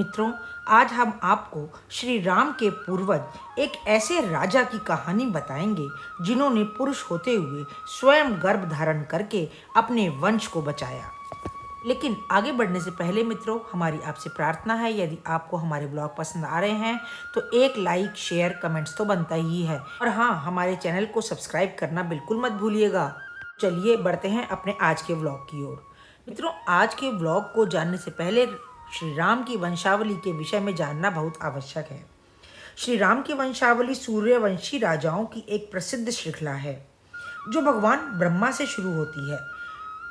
मित्रों, आज हम आपको श्री राम के पूर्वज एक ऐसे राजा की कहानी बताएंगे जिन्होंने पुरुष होते हुए स्वयं गर्भ धारण करके अपने वंश को बचाया। लेकिन आगे बढ़ने से पहले मित्रों, हमारी आपसे प्रार्थना है, यदि आपको हमारे ब्लॉग पसंद आ रहे हैं तो एक लाइक, शेयर, कमेंट्स तो बनता ही है। और हाँ, हमारे चैनल को सब्सक्राइब करना बिल्कुल मत भूलिएगा। चलिए बढ़ते हैं अपने आज के व्लॉग की ओर। मित्रों, आज के व्लॉग को जानने से पहले श्री राम की वंशावली के विषय में जानना बहुत आवश्यक है। श्री राम की वंशावली सूर्यवंशी राजाओं की एक प्रसिद्ध श्रृंखला है जो भगवान ब्रह्मा से शुरू होती है।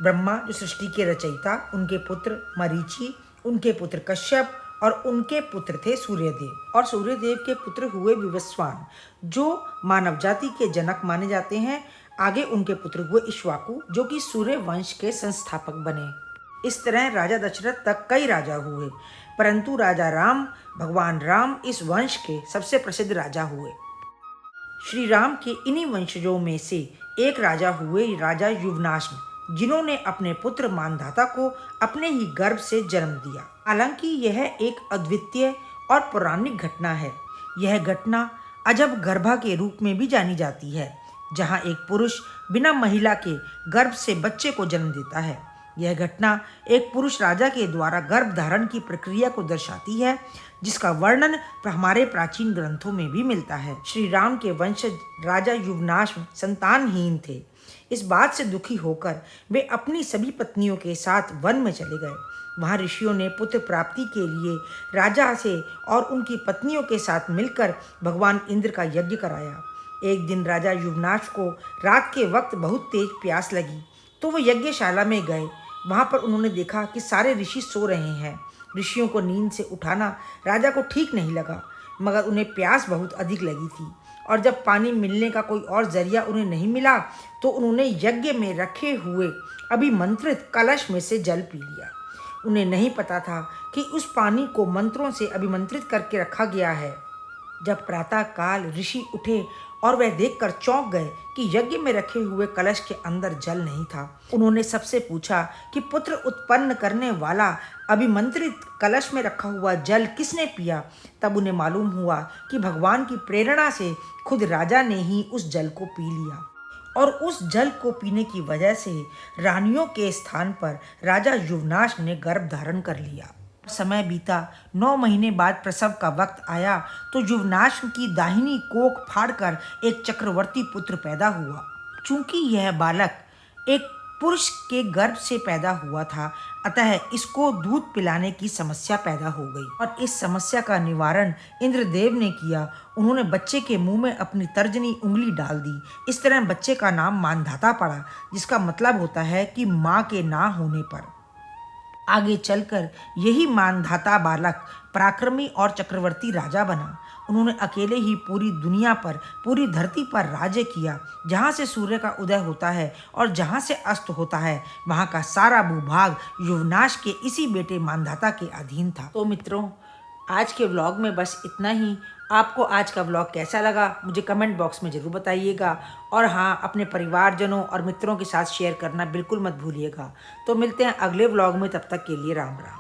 ब्रह्मा जो सृष्टि के रचयिता, उनके पुत्र मरीचि, उनके पुत्र कश्यप और उनके पुत्र थे सूर्यदेव, और सूर्यदेव के पुत्र हुए विवस्वान जो मानव जाति के जनक माने जाते हैं। आगे उनके पुत्र हुए इक्ष्वाकु जो कि सूर्य वंश के संस्थापक बने। इस तरह राजा दशरथ तक कई राजा हुए, परंतु राजा राम, भगवान राम इस वंश के सबसे प्रसिद्ध राजा हुए। श्री राम के इन्हीं वंशजों में से एक राजा हुए राजा युवनाश्म, जिन्होंने अपने पुत्र मानधाता को अपने ही गर्भ से जन्म दिया। हालांकि यह एक अद्वितीय और पौराणिक घटना है। यह घटना अजब गर्भा के रूप में भी जानी जाती है, जहां एक पुरुष बिना महिला के गर्भ से बच्चे को जन्म देता है। यह घटना एक पुरुष राजा के द्वारा गर्भ धारण की प्रक्रिया को दर्शाती है, जिसका वर्णन हमारे प्राचीन ग्रंथों में भी मिलता है। श्री राम के वंशज राजा युवनाश्म संतानहीन थे। इस बात से दुखी होकर वे अपनी सभी पत्नियों के साथ वन में चले गए। वहां ऋषियों ने पुत्र प्राप्ति के लिए राजा से और उनकी पत्नियों के साथ मिलकर भगवान इंद्र का यज्ञ कराया। एक दिन राजा युवनाश्म को रात के वक्त बहुत तेज प्यास लगी, तो वो यज्ञशाला में गए। वहाँ पर उन्होंने देखा कि सारे ऋषि सो रहे हैं। ऋषियों को नींद से उठाना राजा को ठीक नहीं लगा, मगर उन्हें प्यास बहुत अधिक लगी थी, और जब पानी मिलने का कोई और जरिया उन्हें नहीं मिला तो उन्होंने यज्ञ में रखे हुए अभिमंत्रित कलश में से जल पी लिया। उन्हें नहीं पता था कि उस पानी को मंत्रों से अभिमंत्रित करके रखा गया है। जब प्रातः काल ऋषि उठे और वह देखकर चौंक गए कि यज्ञ में रखे हुए कलश के अंदर जल नहीं था। उन्होंने सबसे पूछा कि पुत्र उत्पन्न करने वाला अभिमंत्रित कलश में रखा हुआ जल किसने पिया। तब उन्हें मालूम हुआ कि भगवान की प्रेरणा से खुद राजा ने ही उस जल को पी लिया, और उस जल को पीने की वजह से रानियों के स्थान पर राजा युवनाश्म ने गर्भ धारण कर लिया। समय बीता, 9 महीने बाद प्रसव का वक्त आया तो युवनाश्म की दाहिनी कोख फाड़कर एक चक्रवर्ती पुत्र पैदा हुआ। चूंकि यह बालक एक पुरुष के गर्भ से पैदा हुआ था, अतः इसको दूध पिलाने की समस्या पैदा हो गई, और इस समस्या का निवारण इंद्रदेव ने किया। उन्होंने बच्चे के मुंह में अपनी तर्जनी उंगली डाल दी। इस तरह बच्चे का नाम मानधाता पड़ा, जिसका मतलब होता है कि माँ के ना होने पर। आगे चलकर यही मानधाता बालक पराक्रमी और चक्रवर्ती राजा बना। उन्होंने अकेले ही पूरी दुनिया पर, पूरी धरती पर राज्य किया। जहाँ से सूर्य का उदय होता है और जहाँ से अस्त होता है, वहाँ का सारा भूभाग युवनाश के इसी बेटे मानधाता के अधीन था। तो मित्रों, आज के व्लॉग में बस इतना ही। आपको आज का व्लॉग कैसा लगा मुझे कमेंट बॉक्स में ज़रूर बताइएगा, और हाँ, अपने परिवारजनों और मित्रों के साथ शेयर करना बिल्कुल मत भूलिएगा। तो मिलते हैं अगले व्लॉग में, तब तक के लिए राम राम।